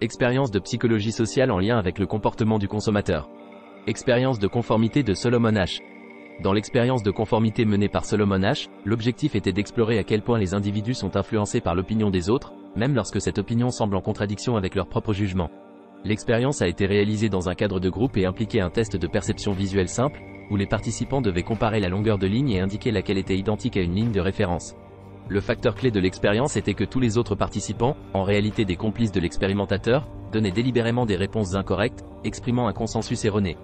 Expérience de psychologie sociale en lien avec le comportement du consommateur. Expérience de conformité de Solomon Asch. Dans l'expérience de conformité menée par Solomon Asch, l'objectif était d'explorer à quel point les individus sont influencés par l'opinion des autres, même lorsque cette opinion semble en contradiction avec leur propre jugement. L'expérience a été réalisée dans un cadre de groupe et impliquait un test de perception visuelle simple, où les participants devaient comparer la longueur de ligne et indiquer laquelle était identique à une ligne de référence. Le facteur clé de l'expérience était que tous les autres participants, en réalité des complices de l'expérimentateur, donnaient délibérément des réponses incorrectes, exprimant un consensus erroné.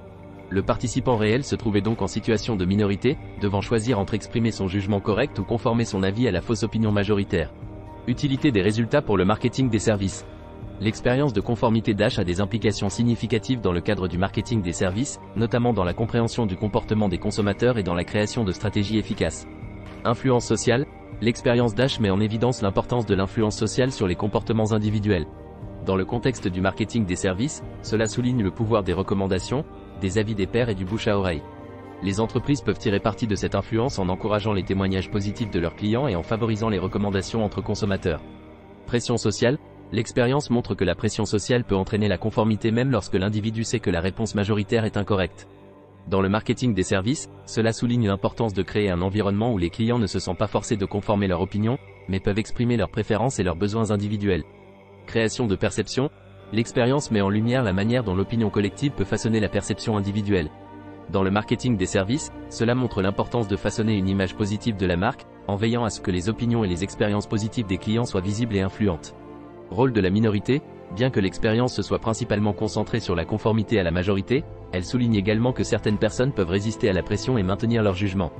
Le participant réel se trouvait donc en situation de minorité, devant choisir entre exprimer son jugement correct ou conformer son avis à la fausse opinion majoritaire. Utilité des résultats pour le marketing des services. L'expérience de conformité d'Asch a des implications significatives dans le cadre du marketing des services, notamment dans la compréhension du comportement des consommateurs et dans la création de stratégies efficaces. Influence sociale. L'expérience d'Asch met en évidence l'importance de l'influence sociale sur les comportements individuels. Dans le contexte du marketing des services, cela souligne le pouvoir des recommandations, des avis des pairs et du bouche à oreille. Les entreprises peuvent tirer parti de cette influence en encourageant les témoignages positifs de leurs clients et en favorisant les recommandations entre consommateurs. Pression sociale. L'expérience montre que la pression sociale peut entraîner la conformité même lorsque l'individu sait que la réponse majoritaire est incorrecte. Dans le marketing des services, cela souligne l'importance de créer un environnement où les clients ne se sentent pas forcés de conformer leur opinion, mais peuvent exprimer leurs préférences et leurs besoins individuels. Création de perception. L'expérience met en lumière la manière dont l'opinion collective peut façonner la perception individuelle. Dans le marketing des services, cela montre l'importance de façonner une image positive de la marque, en veillant à ce que les opinions et les expériences positives des clients soient visibles et influentes. Rôle de la minorité. Bien que l'expérience se soit principalement concentrée sur la conformité à la majorité, elle souligne également que certaines personnes peuvent résister à la pression et maintenir leur jugement.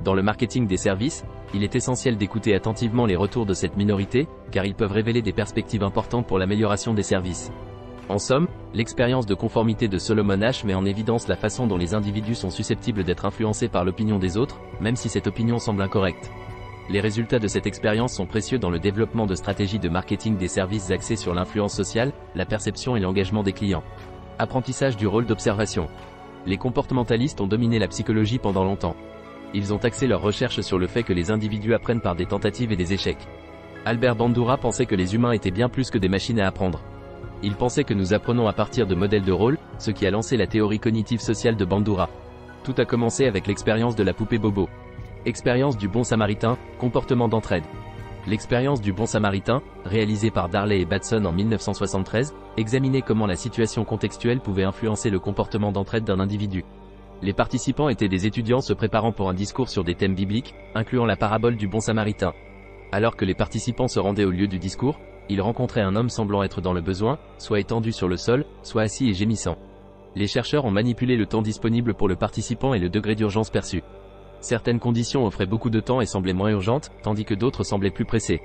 Dans le marketing des services, il est essentiel d'écouter attentivement les retours de cette minorité, car ils peuvent révéler des perspectives importantes pour l'amélioration des services. En somme, l'expérience de conformité de Solomon Asch met en évidence la façon dont les individus sont susceptibles d'être influencés par l'opinion des autres, même si cette opinion semble incorrecte. Les résultats de cette expérience sont précieux dans le développement de stratégies de marketing des services axées sur l'influence sociale, la perception et l'engagement des clients. Apprentissage du rôle d'observation. Les comportementalistes ont dominé la psychologie pendant longtemps. Ils ont axé leurs recherches sur le fait que les individus apprennent par des tentatives et des échecs. Albert Bandura pensait que les humains étaient bien plus que des machines à apprendre. Il pensait que nous apprenons à partir de modèles de rôle, ce qui a lancé la théorie cognitive sociale de Bandura. Tout a commencé avec l'expérience de la poupée Bobo. Expérience du bon samaritain, comportement d'entraide. L'expérience du bon samaritain, réalisée par Darley et Batson en 1973, examinait comment la situation contextuelle pouvait influencer le comportement d'entraide d'un individu. Les participants étaient des étudiants se préparant pour un discours sur des thèmes bibliques, incluant la parabole du bon samaritain. Alors que les participants se rendaient au lieu du discours, ils rencontraient un homme semblant être dans le besoin, soit étendu sur le sol, soit assis et gémissant. Les chercheurs ont manipulé le temps disponible pour le participant et le degré d'urgence perçu. Certaines conditions offraient beaucoup de temps et semblaient moins urgentes, tandis que d'autres semblaient plus pressées.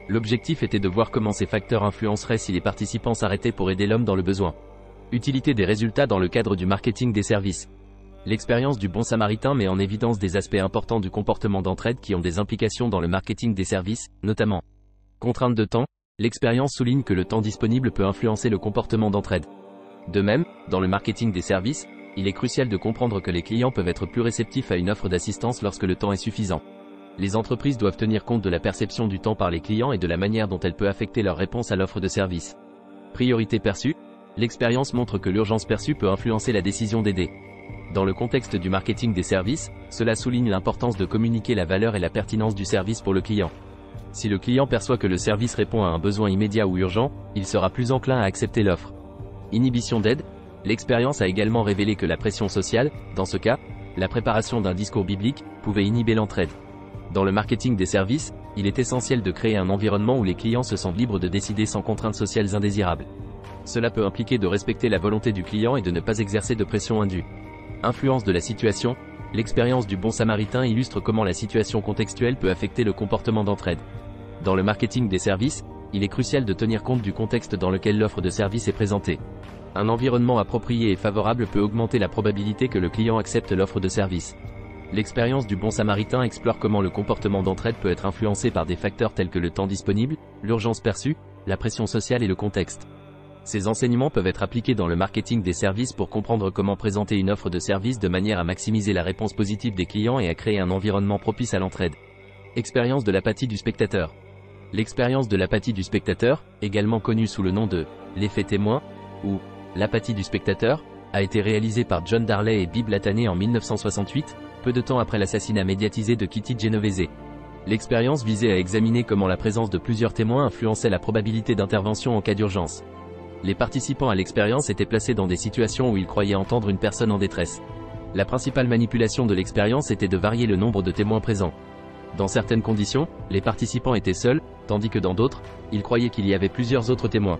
L'objectif était de voir comment ces facteurs influenceraient si les participants s'arrêtaient pour aider l'homme dans le besoin. Utilité des résultats dans le cadre du marketing des services. L'expérience du bon samaritain met en évidence des aspects importants du comportement d'entraide qui ont des implications dans le marketing des services, notamment contrainte de temps. L'expérience souligne que le temps disponible peut influencer le comportement d'entraide. De même, dans le marketing des services, il est crucial de comprendre que les clients peuvent être plus réceptifs à une offre d'assistance lorsque le temps est suffisant. Les entreprises doivent tenir compte de la perception du temps par les clients et de la manière dont elle peut affecter leur réponse à l'offre de service. Priorité perçue. L'expérience montre que l'urgence perçue peut influencer la décision d'aider. Dans le contexte du marketing des services, cela souligne l'importance de communiquer la valeur et la pertinence du service pour le client. Si le client perçoit que le service répond à un besoin immédiat ou urgent, il sera plus enclin à accepter l'offre. Inhibition d'aide. L'expérience a également révélé que la pression sociale, dans ce cas, la préparation d'un discours biblique, pouvait inhiber l'entraide. Dans le marketing des services, il est essentiel de créer un environnement où les clients se sentent libres de décider sans contraintes sociales indésirables. Cela peut impliquer de respecter la volonté du client et de ne pas exercer de pression indue. Influence de la situation. L'expérience du bon samaritain illustre comment la situation contextuelle peut affecter le comportement d'entraide. Dans le marketing des services, il est crucial de tenir compte du contexte dans lequel l'offre de service est présentée. Un environnement approprié et favorable peut augmenter la probabilité que le client accepte l'offre de service. L'expérience du bon samaritain explore comment le comportement d'entraide peut être influencé par des facteurs tels que le temps disponible, l'urgence perçue, la pression sociale et le contexte. Ces enseignements peuvent être appliqués dans le marketing des services pour comprendre comment présenter une offre de service de manière à maximiser la réponse positive des clients et à créer un environnement propice à l'entraide. Expérience de l'apathie du spectateur. L'expérience de l'apathie du spectateur, également connue sous le nom de l'effet témoin, ou l'apathie du spectateur, a été réalisé par John Darley et Bibb Latané en 1968, peu de temps après l'assassinat médiatisé de Kitty Genovese. L'expérience visait à examiner comment la présence de plusieurs témoins influençait la probabilité d'intervention en cas d'urgence. Les participants à l'expérience étaient placés dans des situations où ils croyaient entendre une personne en détresse. La principale manipulation de l'expérience était de varier le nombre de témoins présents. Dans certaines conditions, les participants étaient seuls, tandis que dans d'autres, ils croyaient qu'il y avait plusieurs autres témoins.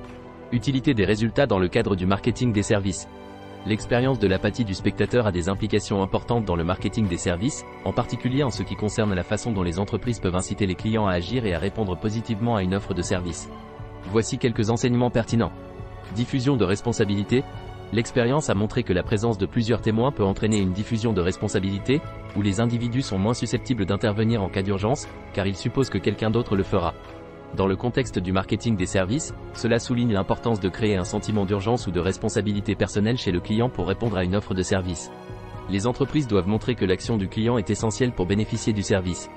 Utilité des résultats dans le cadre du marketing des services. L'expérience de l'apathie du spectateur a des implications importantes dans le marketing des services, en particulier en ce qui concerne la façon dont les entreprises peuvent inciter les clients à agir et à répondre positivement à une offre de service. Voici quelques enseignements pertinents. Diffusion de responsabilité. L'expérience a montré que la présence de plusieurs témoins peut entraîner une diffusion de responsabilité, où les individus sont moins susceptibles d'intervenir en cas d'urgence, car ils supposent que quelqu'un d'autre le fera. Dans le contexte du marketing des services, cela souligne l'importance de créer un sentiment d'urgence ou de responsabilité personnelle chez le client pour répondre à une offre de service. Les entreprises doivent montrer que l'action du client est essentielle pour bénéficier du service.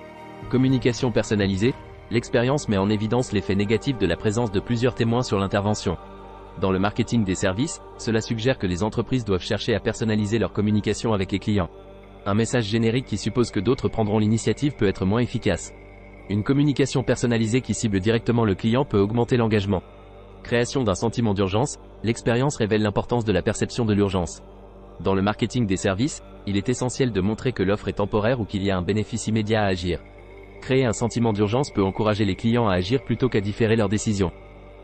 Communication personnalisée. L'expérience met en évidence l'effet négatif de la présence de plusieurs témoins sur l'intervention. Dans le marketing des services, cela suggère que les entreprises doivent chercher à personnaliser leur communication avec les clients. Un message générique qui suppose que d'autres prendront l'initiative peut être moins efficace. Une communication personnalisée qui cible directement le client peut augmenter l'engagement. Création d'un sentiment d'urgence. L'expérience révèle l'importance de la perception de l'urgence. Dans le marketing des services, il est essentiel de montrer que l'offre est temporaire ou qu'il y a un bénéfice immédiat à agir. Créer un sentiment d'urgence peut encourager les clients à agir plutôt qu'à différer leurs décisions.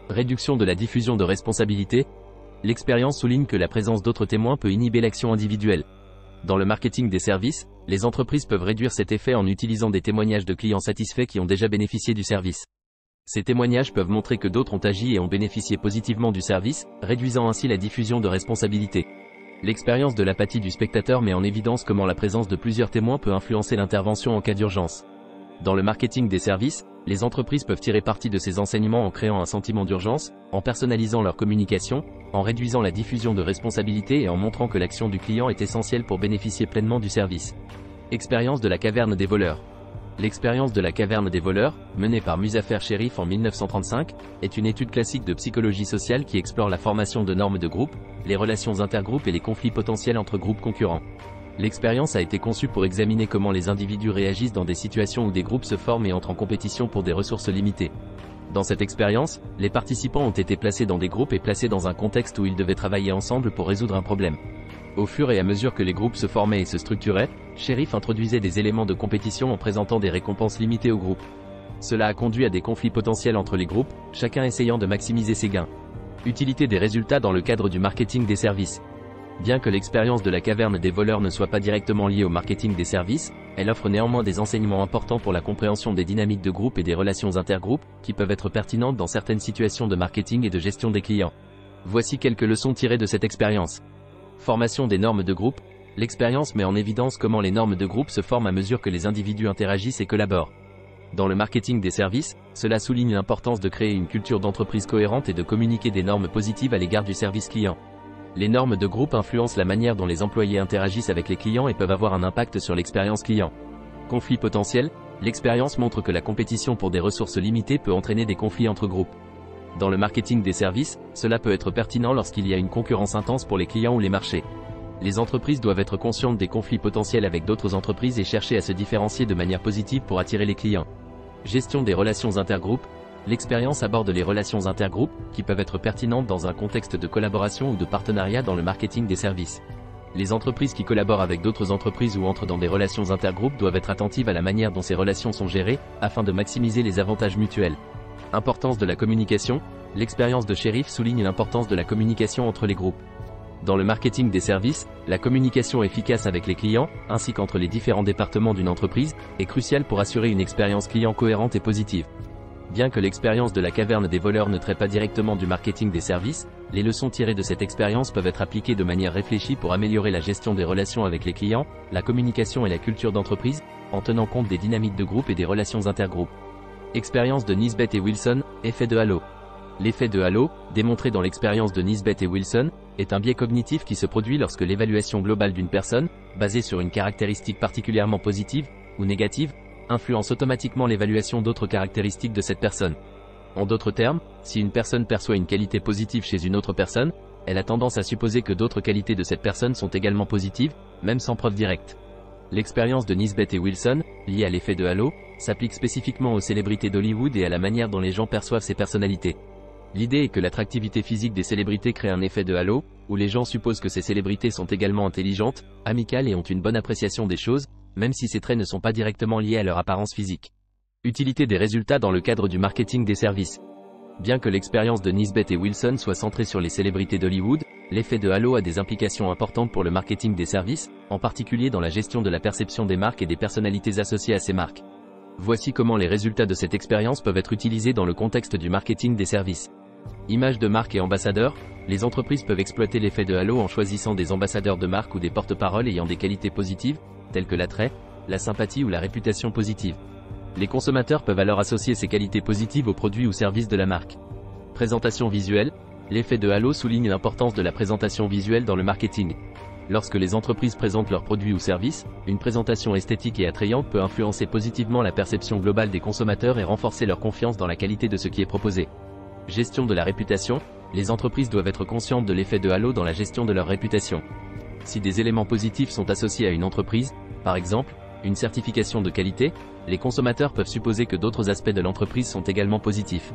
Réduction de la diffusion de responsabilité. L'expérience souligne que la présence d'autres témoins peut inhiber l'action individuelle. Dans le marketing des services, les entreprises peuvent réduire cet effet en utilisant des témoignages de clients satisfaits qui ont déjà bénéficié du service. Ces témoignages peuvent montrer que d'autres ont agi et ont bénéficié positivement du service, réduisant ainsi la diffusion de responsabilité. L'expérience de l'apathie du spectateur met en évidence comment la présence de plusieurs témoins peut influencer l'intervention en cas d'urgence. Dans le marketing des services, les entreprises peuvent tirer parti de ces enseignements en créant un sentiment d'urgence, en personnalisant leur communication, en réduisant la diffusion de responsabilité et en montrant que l'action du client est essentielle pour bénéficier pleinement du service. Expérience de la caverne des voleurs. L'expérience de la caverne des voleurs, menée par Muzaffer Sherif en 1935, est une étude classique de psychologie sociale qui explore la formation de normes de groupe, les relations intergroupes et les conflits potentiels entre groupes concurrents. L'expérience a été conçue pour examiner comment les individus réagissent dans des situations où des groupes se forment et entrent en compétition pour des ressources limitées. Dans cette expérience, les participants ont été placés dans des groupes et placés dans un contexte où ils devaient travailler ensemble pour résoudre un problème. Au fur et à mesure que les groupes se formaient et se structuraient, Sherif introduisait des éléments de compétition en présentant des récompenses limitées aux groupes. Cela a conduit à des conflits potentiels entre les groupes, chacun essayant de maximiser ses gains. Utilité des résultats dans le cadre du marketing des services. Bien que l'expérience de la caverne des voleurs ne soit pas directement liée au marketing des services, elle offre néanmoins des enseignements importants pour la compréhension des dynamiques de groupe et des relations intergroupes, qui peuvent être pertinentes dans certaines situations de marketing et de gestion des clients. Voici quelques leçons tirées de cette expérience. Formation des normes de groupe. L'expérience met en évidence comment les normes de groupe se forment à mesure que les individus interagissent et collaborent. Dans le marketing des services, cela souligne l'importance de créer une culture d'entreprise cohérente et de communiquer des normes positives à l'égard du service client. Les normes de groupe influencent la manière dont les employés interagissent avec les clients et peuvent avoir un impact sur l'expérience client. Conflit potentiel. L'expérience montre que la compétition pour des ressources limitées peut entraîner des conflits entre groupes. Dans le marketing des services, cela peut être pertinent lorsqu'il y a une concurrence intense pour les clients ou les marchés. Les entreprises doivent être conscientes des conflits potentiels avec d'autres entreprises et chercher à se différencier de manière positive pour attirer les clients. Gestion des relations intergroupes. L'expérience aborde les relations intergroupes, qui peuvent être pertinentes dans un contexte de collaboration ou de partenariat dans le marketing des services. Les entreprises qui collaborent avec d'autres entreprises ou entrent dans des relations intergroupes doivent être attentives à la manière dont ces relations sont gérées, afin de maximiser les avantages mutuels. Importance de la communication. L'expérience de Sherif souligne l'importance de la communication entre les groupes. Dans le marketing des services, la communication efficace avec les clients, ainsi qu'entre les différents départements d'une entreprise, est cruciale pour assurer une expérience client cohérente et positive. Bien que l'expérience de la caverne des voleurs ne traite pas directement du marketing des services, les leçons tirées de cette expérience peuvent être appliquées de manière réfléchie pour améliorer la gestion des relations avec les clients, la communication et la culture d'entreprise, en tenant compte des dynamiques de groupe et des relations intergroupes. Expérience de Nisbet et Wilson, effet de halo. L'effet de halo, démontré dans l'expérience de Nisbet et Wilson, est un biais cognitif qui se produit lorsque l'évaluation globale d'une personne, basée sur une caractéristique particulièrement positive ou négative, influence automatiquement l'évaluation d'autres caractéristiques de cette personne. En d'autres termes, si une personne perçoit une qualité positive chez une autre personne, elle a tendance à supposer que d'autres qualités de cette personne sont également positives, même sans preuve directe. L'expérience de Nisbet et Wilson, liée à l'effet de halo, s'applique spécifiquement aux célébrités d'Hollywood et à la manière dont les gens perçoivent ces personnalités. L'idée est que l'attractivité physique des célébrités crée un effet de halo, où les gens supposent que ces célébrités sont également intelligentes, amicales et ont une bonne appréciation des choses, même si ces traits ne sont pas directement liés à leur apparence physique. Utilité des résultats dans le cadre du marketing des services. Bien que l'expérience de Nisbet et Wilson soit centrée sur les célébrités d'Hollywood, l'effet de halo a des implications importantes pour le marketing des services, en particulier dans la gestion de la perception des marques et des personnalités associées à ces marques. Voici comment les résultats de cette expérience peuvent être utilisés dans le contexte du marketing des services. Images de marque et ambassadeurs, les entreprises peuvent exploiter l'effet de halo en choisissant des ambassadeurs de marque ou des porte-paroles ayant des qualités positives, telles que l'attrait, la sympathie ou la réputation positive. Les consommateurs peuvent alors associer ces qualités positives aux produits ou services de la marque. Présentation visuelle, l'effet de halo souligne l'importance de la présentation visuelle dans le marketing. Lorsque les entreprises présentent leurs produits ou services, une présentation esthétique et attrayante peut influencer positivement la perception globale des consommateurs et renforcer leur confiance dans la qualité de ce qui est proposé. Gestion de la réputation, les entreprises doivent être conscientes de l'effet de halo dans la gestion de leur réputation. Si des éléments positifs sont associés à une entreprise, par exemple, une certification de qualité, les consommateurs peuvent supposer que d'autres aspects de l'entreprise sont également positifs.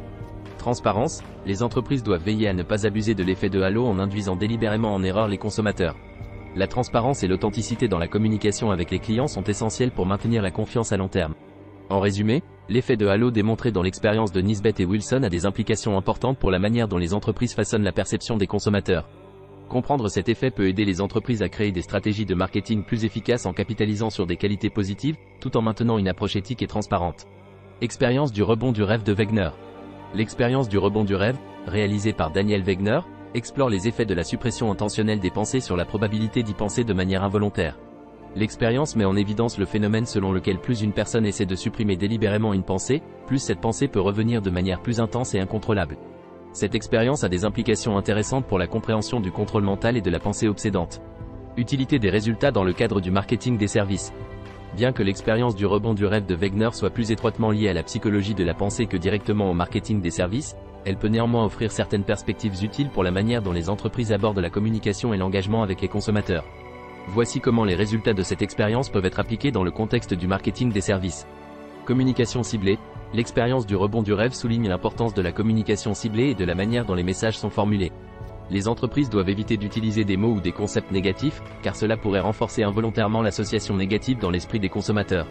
Transparence, les entreprises doivent veiller à ne pas abuser de l'effet de halo en induisant délibérément en erreur les consommateurs. La transparence et l'authenticité dans la communication avec les clients sont essentielles pour maintenir la confiance à long terme. En résumé, l'effet de halo démontré dans l'expérience de Nisbet et Wilson a des implications importantes pour la manière dont les entreprises façonnent la perception des consommateurs. Comprendre cet effet peut aider les entreprises à créer des stratégies de marketing plus efficaces en capitalisant sur des qualités positives, tout en maintenant une approche éthique et transparente. Expérience du rebond du rêve de Wegener. L'expérience du rebond du rêve, réalisée par Daniel Wegener, explore les effets de la suppression intentionnelle des pensées sur la probabilité d'y penser de manière involontaire. L'expérience met en évidence le phénomène selon lequel plus une personne essaie de supprimer délibérément une pensée, plus cette pensée peut revenir de manière plus intense et incontrôlable. Cette expérience a des implications intéressantes pour la compréhension du contrôle mental et de la pensée obsédante. Utilité des résultats dans le cadre du marketing des services. Bien que l'expérience du rebond du rêve de Wegener soit plus étroitement liée à la psychologie de la pensée que directement au marketing des services, elle peut néanmoins offrir certaines perspectives utiles pour la manière dont les entreprises abordent la communication et l'engagement avec les consommateurs. Voici comment les résultats de cette expérience peuvent être appliqués dans le contexte du marketing des services. Communication ciblée. L'expérience du rebond du rêve souligne l'importance de la communication ciblée et de la manière dont les messages sont formulés. Les entreprises doivent éviter d'utiliser des mots ou des concepts négatifs, car cela pourrait renforcer involontairement l'association négative dans l'esprit des consommateurs.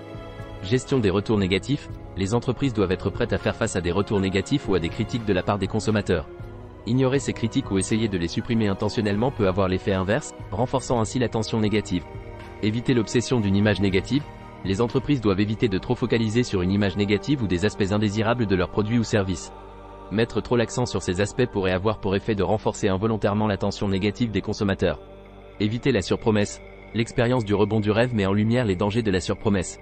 Gestion des retours négatifs. Les entreprises doivent être prêtes à faire face à des retours négatifs ou à des critiques de la part des consommateurs. Ignorer ces critiques ou essayer de les supprimer intentionnellement peut avoir l'effet inverse, renforçant ainsi la tension négative. Éviter l'obsession d'une image négative. Les entreprises doivent éviter de trop focaliser sur une image négative ou des aspects indésirables de leurs produits ou services. Mettre trop l'accent sur ces aspects pourrait avoir pour effet de renforcer involontairement la tension négative des consommateurs. Éviter la surpromesse. L'expérience du rebond du rêve met en lumière les dangers de la surpromesse.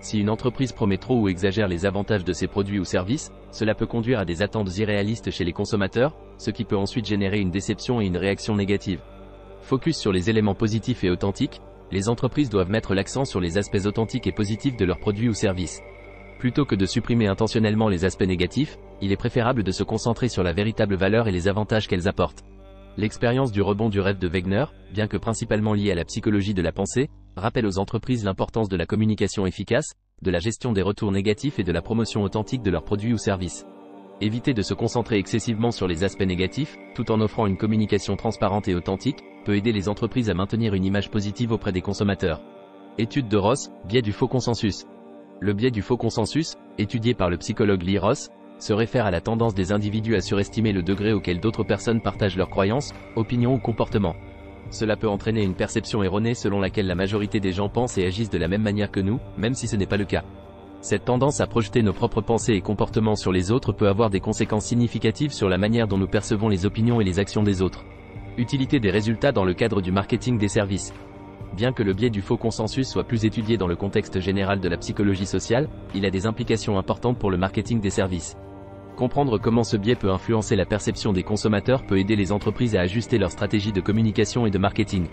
Si une entreprise promet trop ou exagère les avantages de ses produits ou services, cela peut conduire à des attentes irréalistes chez les consommateurs, ce qui peut ensuite générer une déception et une réaction négative. Focus sur les éléments positifs et authentiques. Les entreprises doivent mettre l'accent sur les aspects authentiques et positifs de leurs produits ou services. Plutôt que de supprimer intentionnellement les aspects négatifs, il est préférable de se concentrer sur la véritable valeur et les avantages qu'elles apportent. L'expérience du rebond du rêve de Wegener, bien que principalement liée à la psychologie de la pensée, rappelle aux entreprises l'importance de la communication efficace, de la gestion des retours négatifs et de la promotion authentique de leurs produits ou services. Éviter de se concentrer excessivement sur les aspects négatifs, tout en offrant une communication transparente et authentique, peut aider les entreprises à maintenir une image positive auprès des consommateurs. Étude de Ross, biais du faux consensus. Le biais du faux consensus, étudié par le psychologue Lee Ross, se réfère à la tendance des individus à surestimer le degré auquel d'autres personnes partagent leurs croyances, opinions ou comportements. Cela peut entraîner une perception erronée selon laquelle la majorité des gens pensent et agissent de la même manière que nous, même si ce n'est pas le cas. Cette tendance à projeter nos propres pensées et comportements sur les autres peut avoir des conséquences significatives sur la manière dont nous percevons les opinions et les actions des autres. Utilité des résultats dans le cadre du marketing des services. Bien que le biais du faux consensus soit plus étudié dans le contexte général de la psychologie sociale, il a des implications importantes pour le marketing des services. Comprendre comment ce biais peut influencer la perception des consommateurs peut aider les entreprises à ajuster leur stratégie de communication et de marketing.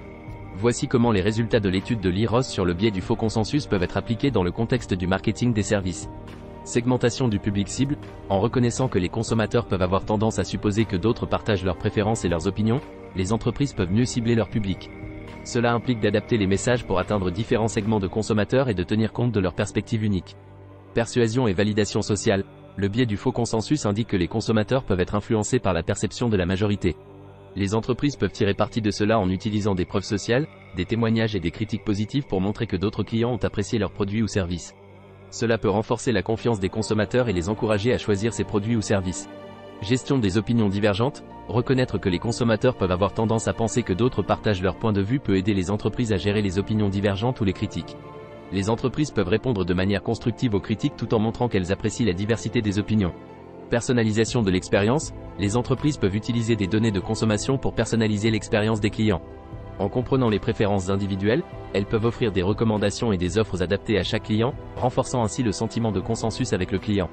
Voici comment les résultats de l'étude de Lee Ross sur le biais du faux consensus peuvent être appliqués dans le contexte du marketing des services. Segmentation du public cible, en reconnaissant que les consommateurs peuvent avoir tendance à supposer que d'autres partagent leurs préférences et leurs opinions, les entreprises peuvent mieux cibler leur public. Cela implique d'adapter les messages pour atteindre différents segments de consommateurs et de tenir compte de leur perspective unique. Persuasion et validation sociale, le biais du faux consensus indique que les consommateurs peuvent être influencés par la perception de la majorité. Les entreprises peuvent tirer parti de cela en utilisant des preuves sociales, des témoignages et des critiques positives pour montrer que d'autres clients ont apprécié leurs produits ou services. Cela peut renforcer la confiance des consommateurs et les encourager à choisir ces produits ou services. Gestion des opinions divergentes, reconnaître que les consommateurs peuvent avoir tendance à penser que d'autres partagent leur point de vue peut aider les entreprises à gérer les opinions divergentes ou les critiques. Les entreprises peuvent répondre de manière constructive aux critiques tout en montrant qu'elles apprécient la diversité des opinions. Personnalisation de l'expérience, les entreprises peuvent utiliser des données de consommation pour personnaliser l'expérience des clients. En comprenant les préférences individuelles, elles peuvent offrir des recommandations et des offres adaptées à chaque client, renforçant ainsi le sentiment de consensus avec le client.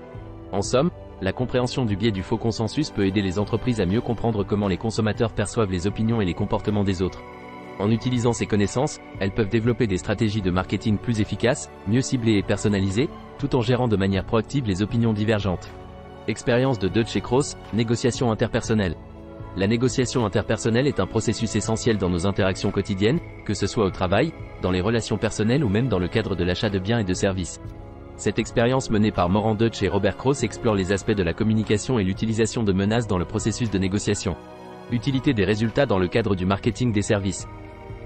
En somme, la compréhension du biais du faux consensus peut aider les entreprises à mieux comprendre comment les consommateurs perçoivent les opinions et les comportements des autres. En utilisant ces connaissances, elles peuvent développer des stratégies de marketing plus efficaces, mieux ciblées et personnalisées, tout en gérant de manière proactive les opinions divergentes. Expérience de Deutsch et Cross, négociation interpersonnelle. La négociation interpersonnelle est un processus essentiel dans nos interactions quotidiennes, que ce soit au travail, dans les relations personnelles ou même dans le cadre de l'achat de biens et de services. Cette expérience menée par Moran Deutsch et Robert Cross explore les aspects de la communication et l'utilisation de menaces dans le processus de négociation. Utilité des résultats dans le cadre du marketing des services.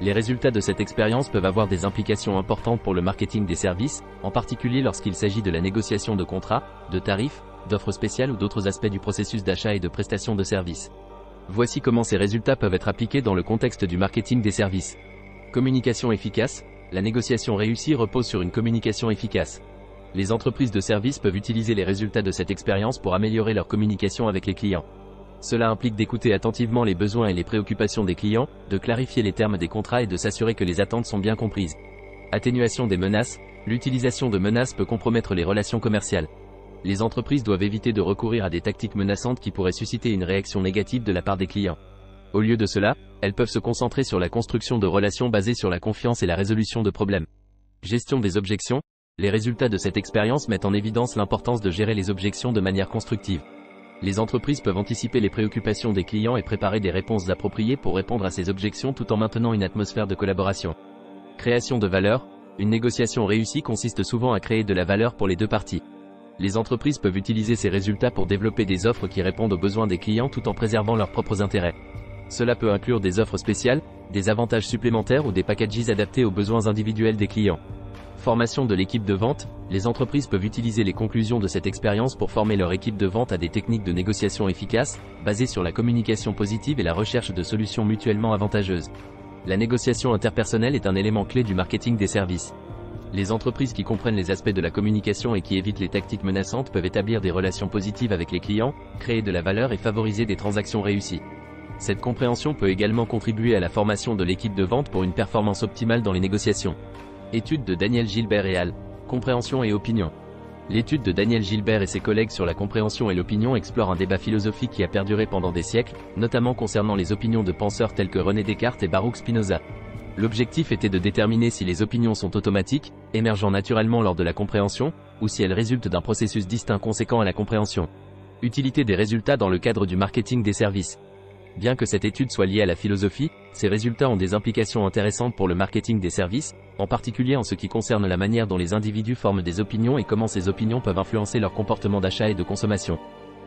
Les résultats de cette expérience peuvent avoir des implications importantes pour le marketing des services, en particulier lorsqu'il s'agit de la négociation de contrats, de tarifs, d'offres spéciales ou d'autres aspects du processus d'achat et de prestation de services. Voici comment ces résultats peuvent être appliqués dans le contexte du marketing des services. Communication efficace. La négociation réussie repose sur une communication efficace. Les entreprises de services peuvent utiliser les résultats de cette expérience pour améliorer leur communication avec les clients. Cela implique d'écouter attentivement les besoins et les préoccupations des clients, de clarifier les termes des contrats et de s'assurer que les attentes sont bien comprises. Atténuation des menaces. L'utilisation de menaces peut compromettre les relations commerciales. Les entreprises doivent éviter de recourir à des tactiques menaçantes qui pourraient susciter une réaction négative de la part des clients. Au lieu de cela, elles peuvent se concentrer sur la construction de relations basées sur la confiance et la résolution de problèmes. Gestion des objections. Les résultats de cette expérience mettent en évidence l'importance de gérer les objections de manière constructive. Les entreprises peuvent anticiper les préoccupations des clients et préparer des réponses appropriées pour répondre à ces objections tout en maintenant une atmosphère de collaboration. Création de valeur. Une négociation réussie consiste souvent à créer de la valeur pour les deux parties. Les entreprises peuvent utiliser ces résultats pour développer des offres qui répondent aux besoins des clients tout en préservant leurs propres intérêts. Cela peut inclure des offres spéciales, des avantages supplémentaires ou des packages adaptés aux besoins individuels des clients. Formation de l'équipe de vente. Les entreprises peuvent utiliser les conclusions de cette expérience pour former leur équipe de vente à des techniques de négociation efficaces, basées sur la communication positive et la recherche de solutions mutuellement avantageuses. La négociation interpersonnelle est un élément clé du marketing des services. Les entreprises qui comprennent les aspects de la communication et qui évitent les tactiques menaçantes peuvent établir des relations positives avec les clients, créer de la valeur et favoriser des transactions réussies. Cette compréhension peut également contribuer à la formation de l'équipe de vente pour une performance optimale dans les négociations. Étude de Daniel Gilbert et al. Compréhension et opinion. L'étude de Daniel Gilbert et ses collègues sur la compréhension et l'opinion explore un débat philosophique qui a perduré pendant des siècles, notamment concernant les opinions de penseurs tels que René Descartes et Baruch Spinoza. L'objectif était de déterminer si les opinions sont automatiques, émergeant naturellement lors de la compréhension, ou si elles résultent d'un processus distinct conséquent à la compréhension. Utilité des résultats dans le cadre du marketing des services. Bien que cette étude soit liée à la philosophie, ces résultats ont des implications intéressantes pour le marketing des services, en particulier en ce qui concerne la manière dont les individus forment des opinions et comment ces opinions peuvent influencer leur comportement d'achat et de consommation.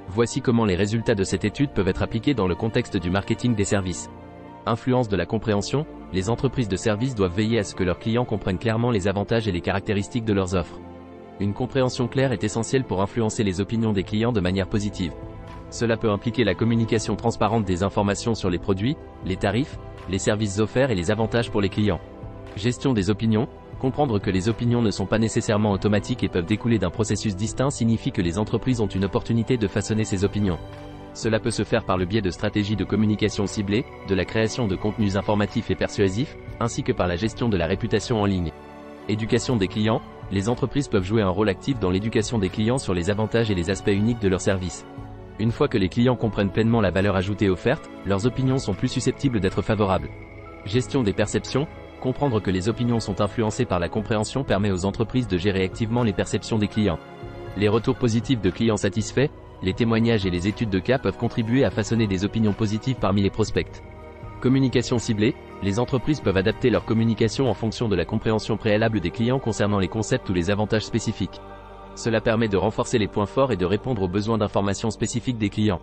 Voici comment les résultats de cette étude peuvent être appliqués dans le contexte du marketing des services. Influence de la compréhension. Les entreprises de services doivent veiller à ce que leurs clients comprennent clairement les avantages et les caractéristiques de leurs offres. Une compréhension claire est essentielle pour influencer les opinions des clients de manière positive. Cela peut impliquer la communication transparente des informations sur les produits, les tarifs, les services offerts et les avantages pour les clients. Gestion des opinions. Comprendre que les opinions ne sont pas nécessairement automatiques et peuvent découler d'un processus distinct signifie que les entreprises ont une opportunité de façonner ces opinions. Cela peut se faire par le biais de stratégies de communication ciblées, de la création de contenus informatifs et persuasifs, ainsi que par la gestion de la réputation en ligne. Éducation des clients. Les entreprises peuvent jouer un rôle actif dans l'éducation des clients sur les avantages et les aspects uniques de leurs services. Une fois que les clients comprennent pleinement la valeur ajoutée offerte, leurs opinions sont plus susceptibles d'être favorables. Gestion des perceptions. Comprendre que les opinions sont influencées par la compréhension permet aux entreprises de gérer activement les perceptions des clients. Les retours positifs de clients satisfaits, les témoignages et les études de cas peuvent contribuer à façonner des opinions positives parmi les prospects. Communication ciblée, les entreprises peuvent adapter leur communication en fonction de la compréhension préalable des clients concernant les concepts ou les avantages spécifiques. Cela permet de renforcer les points forts et de répondre aux besoins d'informations spécifiques des clients.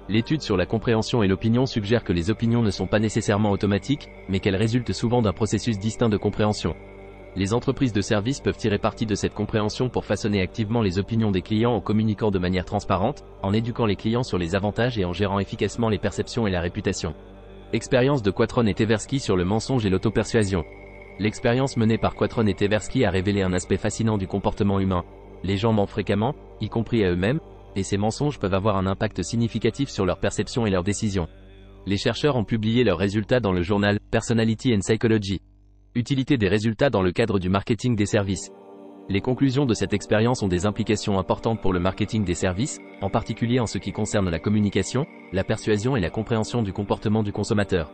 L'étude sur la compréhension et l'opinion suggère que les opinions ne sont pas nécessairement automatiques, mais qu'elles résultent souvent d'un processus distinct de compréhension. Les entreprises de services peuvent tirer parti de cette compréhension pour façonner activement les opinions des clients en communiquant de manière transparente, en éduquant les clients sur les avantages et en gérant efficacement les perceptions et la réputation. Expérience de Quatron et Tversky sur le mensonge et l'autopersuasion. L'expérience menée par Quatron et Tversky a révélé un aspect fascinant du comportement humain. Les gens mentent fréquemment, y compris à eux-mêmes, et ces mensonges peuvent avoir un impact significatif sur leur perception et leurs décisions. Les chercheurs ont publié leurs résultats dans le journal Personality and Psychology. Utilité des résultats dans le cadre du marketing des services. Les conclusions de cette expérience ont des implications importantes pour le marketing des services, en particulier en ce qui concerne la communication, la persuasion et la compréhension du comportement du consommateur.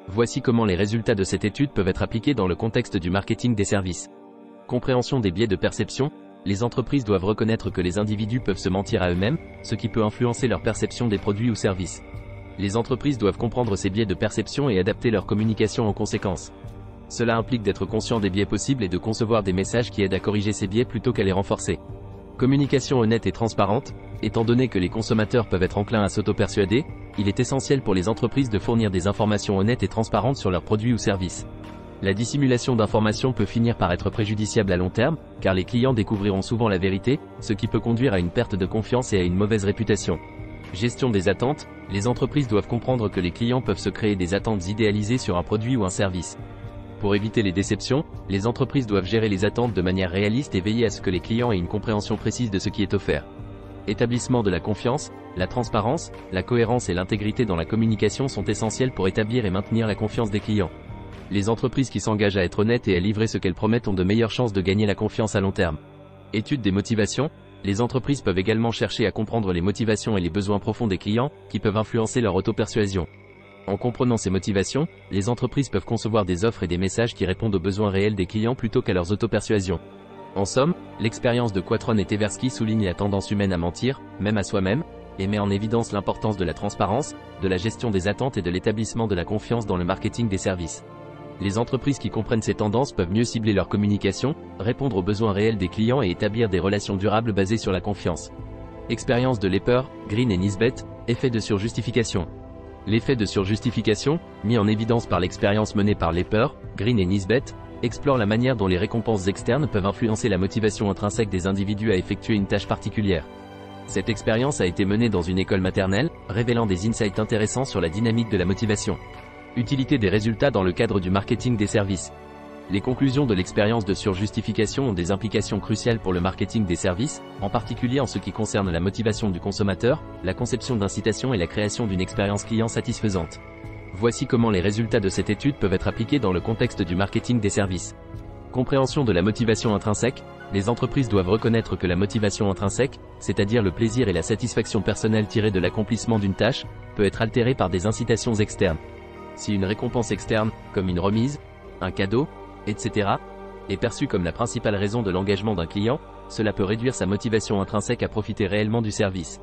Voici comment les résultats de cette étude peuvent être appliqués dans le contexte du marketing des services. Compréhension des biais de perception. Les entreprises doivent reconnaître que les individus peuvent se mentir à eux-mêmes, ce qui peut influencer leur perception des produits ou services. Les entreprises doivent comprendre ces biais de perception et adapter leur communication en conséquence. Cela implique d'être conscient des biais possibles et de concevoir des messages qui aident à corriger ces biais plutôt qu'à les renforcer. Communication honnête et transparente. Étant donné que les consommateurs peuvent être enclins à s'auto-persuader, il est essentiel pour les entreprises de fournir des informations honnêtes et transparentes sur leurs produits ou services. La dissimulation d'informations peut finir par être préjudiciable à long terme, car les clients découvriront souvent la vérité, ce qui peut conduire à une perte de confiance et à une mauvaise réputation. Gestion des attentes. Les entreprises doivent comprendre que les clients peuvent se créer des attentes idéalisées sur un produit ou un service. Pour éviter les déceptions, les entreprises doivent gérer les attentes de manière réaliste et veiller à ce que les clients aient une compréhension précise de ce qui est offert. Établissement de la confiance, la transparence, la cohérence et l'intégrité dans la communication sont essentiels pour établir et maintenir la confiance des clients. Les entreprises qui s'engagent à être honnêtes et à livrer ce qu'elles promettent ont de meilleures chances de gagner la confiance à long terme. Étude des motivations. Les entreprises peuvent également chercher à comprendre les motivations et les besoins profonds des clients, qui peuvent influencer leur auto-persuasion. En comprenant ces motivations, les entreprises peuvent concevoir des offres et des messages qui répondent aux besoins réels des clients plutôt qu'à leurs auto-persuasions. En somme, l'expérience de Quatron et Tversky souligne la tendance humaine à mentir, même à soi-même, et met en évidence l'importance de la transparence, de la gestion des attentes et de l'établissement de la confiance dans le marketing des services. Les entreprises qui comprennent ces tendances peuvent mieux cibler leur communication, répondre aux besoins réels des clients et établir des relations durables basées sur la confiance. Expérience de Lepper, Green et Nisbett, effet de surjustification. L'effet de surjustification, mis en évidence par l'expérience menée par Lepper, Green et Nisbett, explore la manière dont les récompenses externes peuvent influencer la motivation intrinsèque des individus à effectuer une tâche particulière. Cette expérience a été menée dans une école maternelle, révélant des insights intéressants sur la dynamique de la motivation. Utilité des résultats dans le cadre du marketing des services. Les conclusions de l'expérience de surjustification ont des implications cruciales pour le marketing des services, en particulier en ce qui concerne la motivation du consommateur, la conception d'incitation et la création d'une expérience client satisfaisante. Voici comment les résultats de cette étude peuvent être appliqués dans le contexte du marketing des services. Compréhension de la motivation intrinsèque. Les entreprises doivent reconnaître que la motivation intrinsèque, c'est-à-dire le plaisir et la satisfaction personnelle tirés de l'accomplissement d'une tâche, peut être altérée par des incitations externes. Si une récompense externe, comme une remise, un cadeau, etc., est perçue comme la principale raison de l'engagement d'un client, cela peut réduire sa motivation intrinsèque à profiter réellement du service.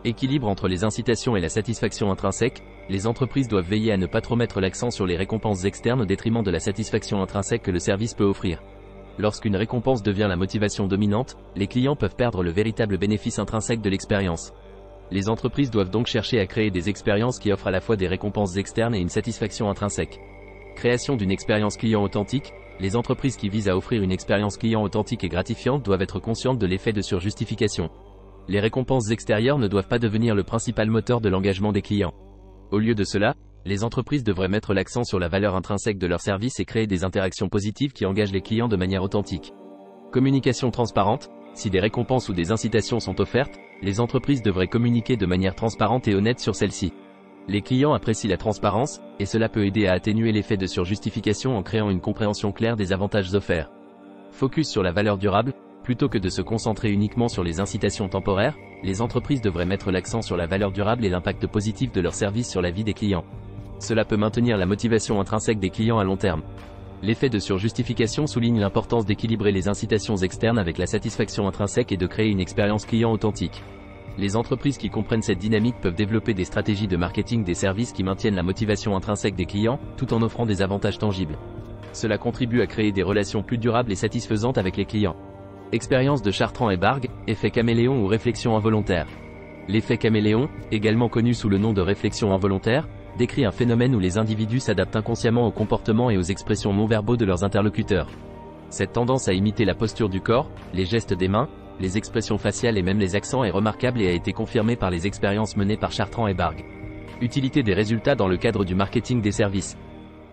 Équilibre entre les incitations et la satisfaction intrinsèque. Les entreprises doivent veiller à ne pas trop mettre l'accent sur les récompenses externes au détriment de la satisfaction intrinsèque que le service peut offrir. Lorsqu'une récompense devient la motivation dominante, les clients peuvent perdre le véritable bénéfice intrinsèque de l'expérience. Les entreprises doivent donc chercher à créer des expériences qui offrent à la fois des récompenses externes et une satisfaction intrinsèque. Création d'une expérience client authentique. Les entreprises qui visent à offrir une expérience client authentique et gratifiante doivent être conscientes de l'effet de surjustification. Les récompenses extérieures ne doivent pas devenir le principal moteur de l'engagement des clients. Au lieu de cela, les entreprises devraient mettre l'accent sur la valeur intrinsèque de leurs services et créer des interactions positives qui engagent les clients de manière authentique. Communication transparente. Si des récompenses ou des incitations sont offertes, les entreprises devraient communiquer de manière transparente et honnête sur celles-ci. Les clients apprécient la transparence, et cela peut aider à atténuer l'effet de surjustification en créant une compréhension claire des avantages offerts. Focus sur la valeur durable. Plutôt que de se concentrer uniquement sur les incitations temporaires, les entreprises devraient mettre l'accent sur la valeur durable et l'impact positif de leurs services sur la vie des clients. Cela peut maintenir la motivation intrinsèque des clients à long terme. L'effet de surjustification souligne l'importance d'équilibrer les incitations externes avec la satisfaction intrinsèque et de créer une expérience client authentique. Les entreprises qui comprennent cette dynamique peuvent développer des stratégies de marketing des services qui maintiennent la motivation intrinsèque des clients, tout en offrant des avantages tangibles. Cela contribue à créer des relations plus durables et satisfaisantes avec les clients. Expérience de Chartrand et Bargue, effet caméléon ou réflexion involontaire. L'effet caméléon, également connu sous le nom de réflexion involontaire, décrit un phénomène où les individus s'adaptent inconsciemment aux comportements et aux expressions non-verbaux de leurs interlocuteurs. Cette tendance à imiter la posture du corps, les gestes des mains, les expressions faciales et même les accents est remarquable et a été confirmée par les expériences menées par Chartrand et Bargue. Utilité des résultats dans le cadre du marketing des services.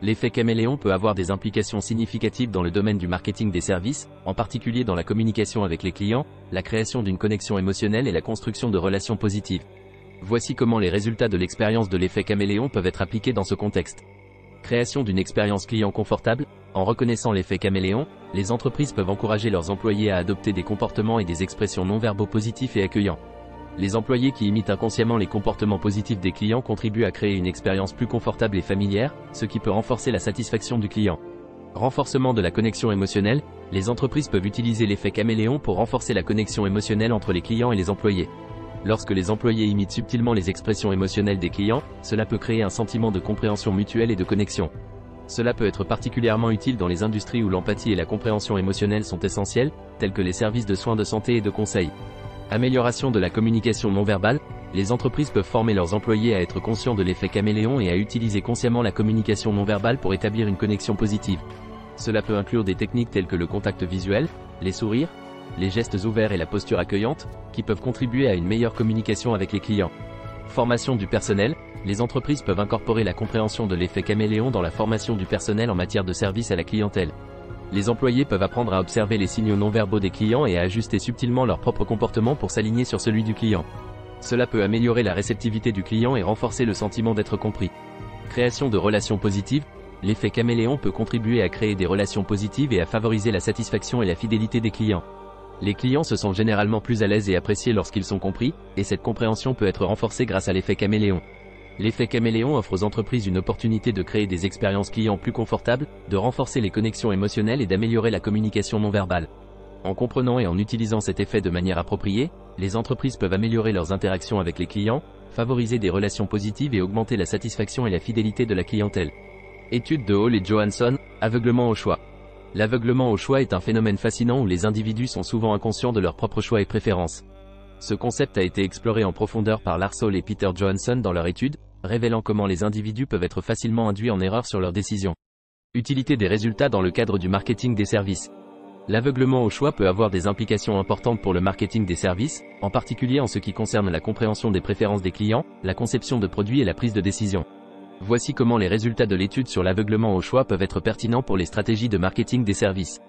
L'effet caméléon peut avoir des implications significatives dans le domaine du marketing des services, en particulier dans la communication avec les clients, la création d'une connexion émotionnelle et la construction de relations positives. Voici comment les résultats de l'expérience de l'effet caméléon peuvent être appliqués dans ce contexte. Création d'une expérience client confortable. En reconnaissant l'effet caméléon, les entreprises peuvent encourager leurs employés à adopter des comportements et des expressions non-verbaux positifs et accueillants. Les employés qui imitent inconsciemment les comportements positifs des clients contribuent à créer une expérience plus confortable et familière, ce qui peut renforcer la satisfaction du client. Renforcement de la connexion émotionnelle. Les entreprises peuvent utiliser l'effet caméléon pour renforcer la connexion émotionnelle entre les clients et les employés. Lorsque les employés imitent subtilement les expressions émotionnelles des clients, cela peut créer un sentiment de compréhension mutuelle et de connexion. Cela peut être particulièrement utile dans les industries où l'empathie et la compréhension émotionnelle sont essentielles, telles que les services de soins de santé et de conseil. Amélioration de la communication non verbale. Les entreprises peuvent former leurs employés à être conscients de l'effet caméléon et à utiliser consciemment la communication non verbale pour établir une connexion positive. Cela peut inclure des techniques telles que le contact visuel, les sourires, les gestes ouverts et la posture accueillante, qui peuvent contribuer à une meilleure communication avec les clients. Formation du personnel. Les entreprises peuvent incorporer la compréhension de l'effet caméléon dans la formation du personnel en matière de service à la clientèle. Les employés peuvent apprendre à observer les signaux non-verbaux des clients et à ajuster subtilement leur propre comportement pour s'aligner sur celui du client. Cela peut améliorer la réceptivité du client et renforcer le sentiment d'être compris. Création de relations positives. L'effet caméléon peut contribuer à créer des relations positives et à favoriser la satisfaction et la fidélité des clients. Les clients se sentent généralement plus à l'aise et appréciés lorsqu'ils sont compris, et cette compréhension peut être renforcée grâce à l'effet caméléon. L'effet caméléon offre aux entreprises une opportunité de créer des expériences clients plus confortables, de renforcer les connexions émotionnelles et d'améliorer la communication non verbale. En comprenant et en utilisant cet effet de manière appropriée, les entreprises peuvent améliorer leurs interactions avec les clients, favoriser des relations positives et augmenter la satisfaction et la fidélité de la clientèle. Étude de Hall et Johansson, aveuglement au choix. L'aveuglement au choix est un phénomène fascinant où les individus sont souvent inconscients de leurs propres choix et préférences. Ce concept a été exploré en profondeur par Lars Hall et Peter Johansson dans leur étude, révélant comment les individus peuvent être facilement induits en erreur sur leurs décisions. Utilité des résultats dans le cadre du marketing des services. L'aveuglement au choix peut avoir des implications importantes pour le marketing des services, en particulier en ce qui concerne la compréhension des préférences des clients, la conception de produits et la prise de décision. Voici comment les résultats de l'étude sur l'aveuglement au choix peuvent être pertinents pour les stratégies de marketing des services.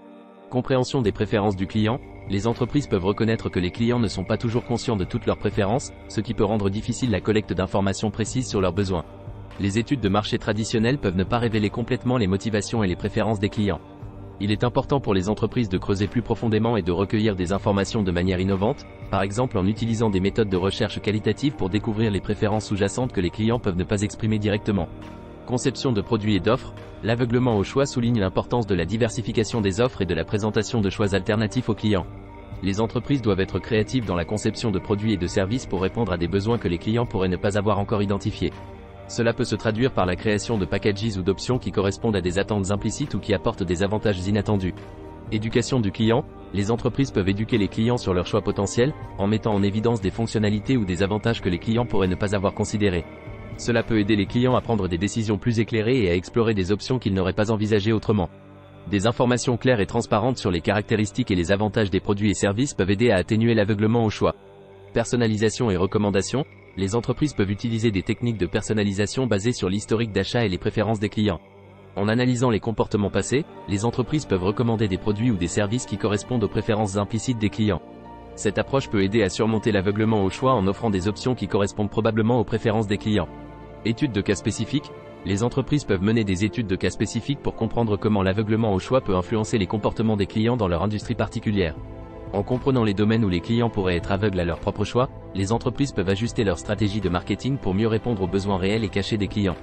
Compréhension des préférences du client. Les entreprises peuvent reconnaître que les clients ne sont pas toujours conscients de toutes leurs préférences, ce qui peut rendre difficile la collecte d'informations précises sur leurs besoins. Les études de marché traditionnelles peuvent ne pas révéler complètement les motivations et les préférences des clients. Il est important pour les entreprises de creuser plus profondément et de recueillir des informations de manière innovante, par exemple en utilisant des méthodes de recherche qualitative pour découvrir les préférences sous-jacentes que les clients peuvent ne pas exprimer directement. Conception de produits et d'offres. L'aveuglement au choix souligne l'importance de la diversification des offres et de la présentation de choix alternatifs aux clients. Les entreprises doivent être créatives dans la conception de produits et de services pour répondre à des besoins que les clients pourraient ne pas avoir encore identifiés. Cela peut se traduire par la création de packages ou d'options qui correspondent à des attentes implicites ou qui apportent des avantages inattendus. Éducation du client. Les entreprises peuvent éduquer les clients sur leurs choix potentiels, en mettant en évidence des fonctionnalités ou des avantages que les clients pourraient ne pas avoir considérés. Cela peut aider les clients à prendre des décisions plus éclairées et à explorer des options qu'ils n'auraient pas envisagées autrement. Des informations claires et transparentes sur les caractéristiques et les avantages des produits et services peuvent aider à atténuer l'aveuglement au choix. Personnalisation et recommandations. Les entreprises peuvent utiliser des techniques de personnalisation basées sur l'historique d'achat et les préférences des clients. En analysant les comportements passés, les entreprises peuvent recommander des produits ou des services qui correspondent aux préférences implicites des clients. Cette approche peut aider à surmonter l'aveuglement au choix en offrant des options qui correspondent probablement aux préférences des clients. Études de cas spécifiques. Les entreprises peuvent mener des études de cas spécifiques pour comprendre comment l'aveuglement au choix peut influencer les comportements des clients dans leur industrie particulière. En comprenant les domaines où les clients pourraient être aveugles à leur propre choix, les entreprises peuvent ajuster leur stratégie de marketing pour mieux répondre aux besoins réels et cachés des clients.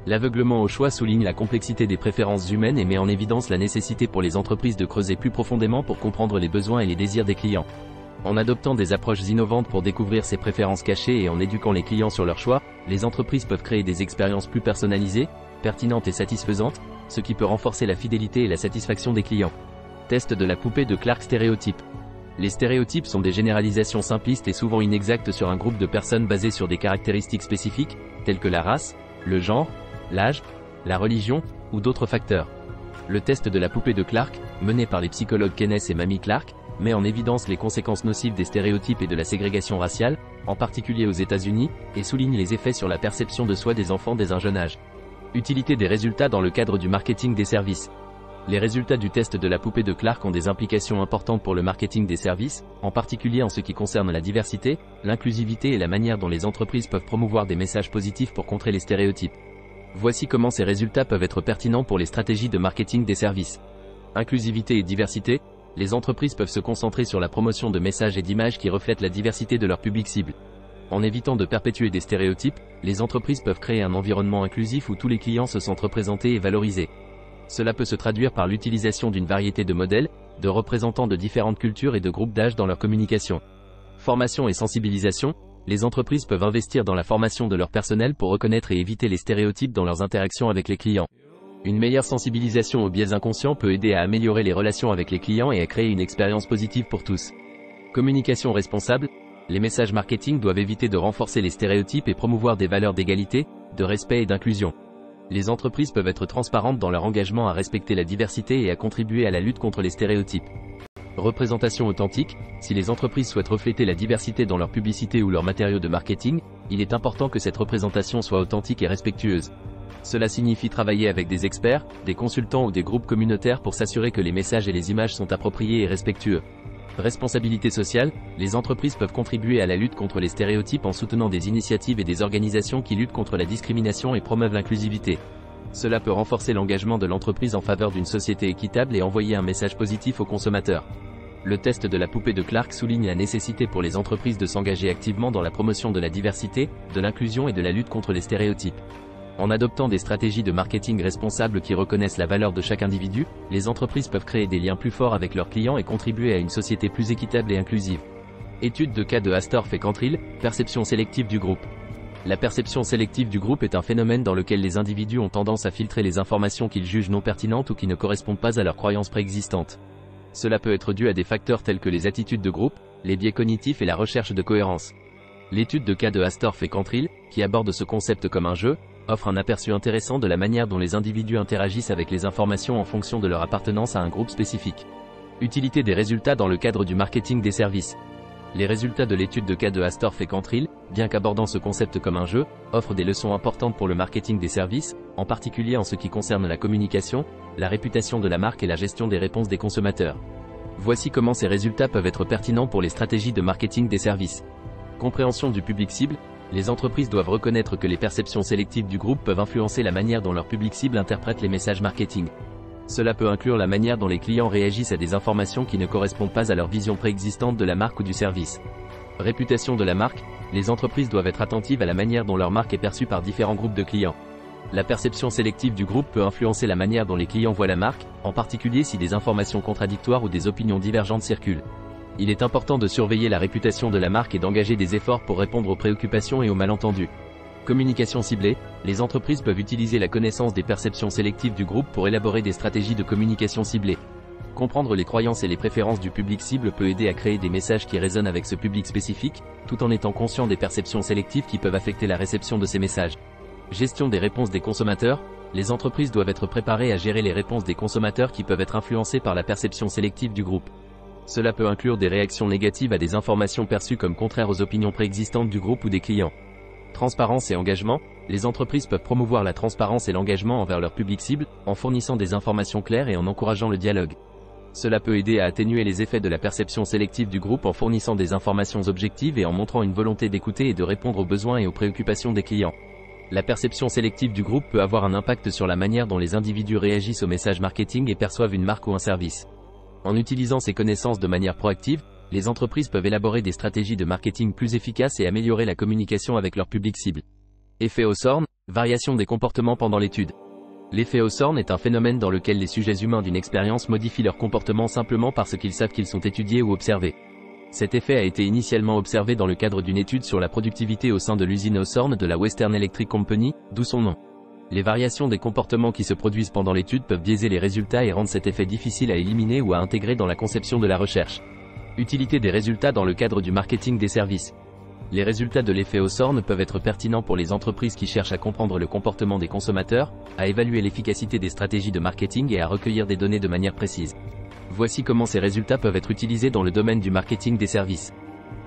L'aveuglement au choix souligne la complexité des préférences humaines et met en évidence la nécessité pour les entreprises de creuser plus profondément pour comprendre les besoins et les désirs des clients. En adoptant des approches innovantes pour découvrir ces préférences cachées et en éduquant les clients sur leurs choix, les entreprises peuvent créer des expériences plus personnalisées, pertinentes et satisfaisantes, ce qui peut renforcer la fidélité et la satisfaction des clients. Test de la poupée de Clark stéréotype. Les stéréotypes sont des généralisations simplistes et souvent inexactes sur un groupe de personnes basées sur des caractéristiques spécifiques, telles que la race, le genre, l'âge, la religion, ou d'autres facteurs. Le test de la poupée de Clark, mené par les psychologues Kenneth et Mamie Clark, met en évidence les conséquences nocives des stéréotypes et de la ségrégation raciale, en particulier aux États-Unis, et souligne les effets sur la perception de soi des enfants dès un jeune âge. Utilité des résultats dans le cadre du marketing des services. Les résultats du test de la poupée de Clark ont des implications importantes pour le marketing des services, en particulier en ce qui concerne la diversité, l'inclusivité et la manière dont les entreprises peuvent promouvoir des messages positifs pour contrer les stéréotypes. Voici comment ces résultats peuvent être pertinents pour les stratégies de marketing des services. Inclusivité et diversité, les entreprises peuvent se concentrer sur la promotion de messages et d'images qui reflètent la diversité de leur public cible. En évitant de perpétuer des stéréotypes, les entreprises peuvent créer un environnement inclusif où tous les clients se sentent représentés et valorisés. Cela peut se traduire par l'utilisation d'une variété de modèles, de représentants de différentes cultures et de groupes d'âge dans leur communication. Formation et sensibilisation, les entreprises peuvent investir dans la formation de leur personnel pour reconnaître et éviter les stéréotypes dans leurs interactions avec les clients. Une meilleure sensibilisation aux biais inconscients peut aider à améliorer les relations avec les clients et à créer une expérience positive pour tous. Communication responsable, les messages marketing doivent éviter de renforcer les stéréotypes et promouvoir des valeurs d'égalité, de respect et d'inclusion. Les entreprises peuvent être transparentes dans leur engagement à respecter la diversité et à contribuer à la lutte contre les stéréotypes. Représentation authentique, si les entreprises souhaitent refléter la diversité dans leur publicité ou leurs matériaux de marketing, il est important que cette représentation soit authentique et respectueuse. Cela signifie travailler avec des experts, des consultants ou des groupes communautaires pour s'assurer que les messages et les images sont appropriés et respectueux. Responsabilité sociale, les entreprises peuvent contribuer à la lutte contre les stéréotypes en soutenant des initiatives et des organisations qui luttent contre la discrimination et promeuvent l'inclusivité. Cela peut renforcer l'engagement de l'entreprise en faveur d'une société équitable et envoyer un message positif aux consommateurs. Le test de la poupée de Clark souligne la nécessité pour les entreprises de s'engager activement dans la promotion de la diversité, de l'inclusion et de la lutte contre les stéréotypes. En adoptant des stratégies de marketing responsables qui reconnaissent la valeur de chaque individu, les entreprises peuvent créer des liens plus forts avec leurs clients et contribuer à une société plus équitable et inclusive. Étude de cas de Astorf et Cantrill, perception sélective du groupe. La perception sélective du groupe est un phénomène dans lequel les individus ont tendance à filtrer les informations qu'ils jugent non pertinentes ou qui ne correspondent pas à leurs croyances préexistantes. Cela peut être dû à des facteurs tels que les attitudes de groupe, les biais cognitifs et la recherche de cohérence. L'étude de cas de Astorf et Cantrill, qui aborde ce concept comme un jeu, offre un aperçu intéressant de la manière dont les individus interagissent avec les informations en fonction de leur appartenance à un groupe spécifique. Utilité des résultats dans le cadre du marketing des services. Les résultats de l'étude de cas de Astorf et Cantrill, bien qu'abordant ce concept comme un jeu, offrent des leçons importantes pour le marketing des services, en particulier en ce qui concerne la communication, la réputation de la marque et la gestion des réponses des consommateurs. Voici comment ces résultats peuvent être pertinents pour les stratégies de marketing des services. Compréhension du public cible. Les entreprises doivent reconnaître que les perceptions sélectives du groupe peuvent influencer la manière dont leur public cible interprète les messages marketing. Cela peut inclure la manière dont les clients réagissent à des informations qui ne correspondent pas à leur vision préexistante de la marque ou du service. Réputation de la marque, les entreprises doivent être attentives à la manière dont leur marque est perçue par différents groupes de clients. La perception sélective du groupe peut influencer la manière dont les clients voient la marque, en particulier si des informations contradictoires ou des opinions divergentes circulent. Il est important de surveiller la réputation de la marque et d'engager des efforts pour répondre aux préoccupations et aux malentendus. Communication ciblée, les entreprises peuvent utiliser la connaissance des perceptions sélectives du groupe pour élaborer des stratégies de communication ciblée. Comprendre les croyances et les préférences du public cible peut aider à créer des messages qui résonnent avec ce public spécifique, tout en étant conscient des perceptions sélectives qui peuvent affecter la réception de ces messages. Gestion des réponses des consommateurs, les entreprises doivent être préparées à gérer les réponses des consommateurs qui peuvent être influencées par la perception sélective du groupe. Cela peut inclure des réactions négatives à des informations perçues comme contraires aux opinions préexistantes du groupe ou des clients. Transparence et engagement, les entreprises peuvent promouvoir la transparence et l'engagement envers leur public cible, en fournissant des informations claires et en encourageant le dialogue. Cela peut aider à atténuer les effets de la perception sélective du groupe en fournissant des informations objectives et en montrant une volonté d'écouter et de répondre aux besoins et aux préoccupations des clients. La perception sélective du groupe peut avoir un impact sur la manière dont les individus réagissent aux messages marketing et perçoivent une marque ou un service. En utilisant ces connaissances de manière proactive, les entreprises peuvent élaborer des stratégies de marketing plus efficaces et améliorer la communication avec leur public cible. Effet Hawthorne, Variation des comportements pendant l'étude. L'effet Hawthorne est un phénomène dans lequel les sujets humains d'une expérience modifient leur comportement simplement parce qu'ils savent qu'ils sont étudiés ou observés. Cet effet a été initialement observé dans le cadre d'une étude sur la productivité au sein de l'usine Hawthorne de la Western Electric Company, d'où son nom. Les variations des comportements qui se produisent pendant l'étude peuvent biaiser les résultats et rendre cet effet difficile à éliminer ou à intégrer dans la conception de la recherche. Utilité des résultats dans le cadre du marketing des services. Les résultats de l'effet Hawthorne peuvent être pertinents pour les entreprises qui cherchent à comprendre le comportement des consommateurs, à évaluer l'efficacité des stratégies de marketing et à recueillir des données de manière précise. Voici comment ces résultats peuvent être utilisés dans le domaine du marketing des services.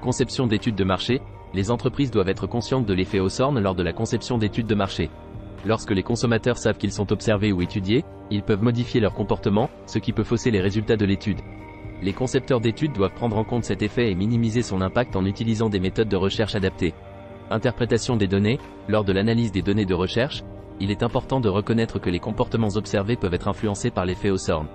Conception d'études de marché. Les entreprises doivent être conscientes de l'effet Hawthorne lors de la conception d'études de marché. Lorsque les consommateurs savent qu'ils sont observés ou étudiés, ils peuvent modifier leur comportement, ce qui peut fausser les résultats de l'étude. Les concepteurs d'études doivent prendre en compte cet effet et minimiser son impact en utilisant des méthodes de recherche adaptées. Interprétation des données. Lors de l'analyse des données de recherche, il est important de reconnaître que les comportements observés peuvent être influencés par l'effet Hawthorne.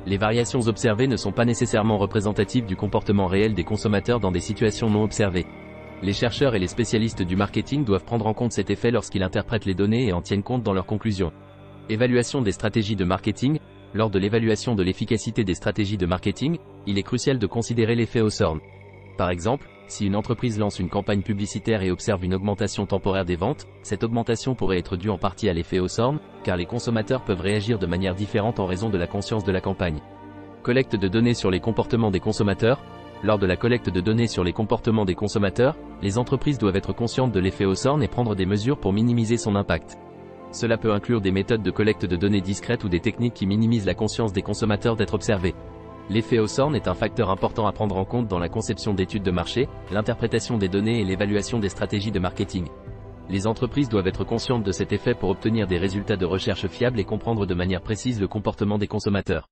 Les variations observées ne sont pas nécessairement représentatives du comportement réel des consommateurs dans des situations non observées. Les chercheurs et les spécialistes du marketing doivent prendre en compte cet effet lorsqu'ils interprètent les données et en tiennent compte dans leurs conclusions. Évaluation des stratégies de marketing. Lors de l'évaluation de l'efficacité des stratégies de marketing, il est crucial de considérer l'effet Hawthorne. Par exemple, si une entreprise lance une campagne publicitaire et observe une augmentation temporaire des ventes, cette augmentation pourrait être due en partie à l'effet Hawthorne, car les consommateurs peuvent réagir de manière différente en raison de la conscience de la campagne. Collecte de données sur les comportements des consommateurs. Lors de la collecte de données sur les comportements des consommateurs, les entreprises doivent être conscientes de l'effet Hawthorne et prendre des mesures pour minimiser son impact. Cela peut inclure des méthodes de collecte de données discrètes ou des techniques qui minimisent la conscience des consommateurs d'être observés. L'effet Hawthorne est un facteur important à prendre en compte dans la conception d'études de marché, l'interprétation des données et l'évaluation des stratégies de marketing. Les entreprises doivent être conscientes de cet effet pour obtenir des résultats de recherche fiables et comprendre de manière précise le comportement des consommateurs.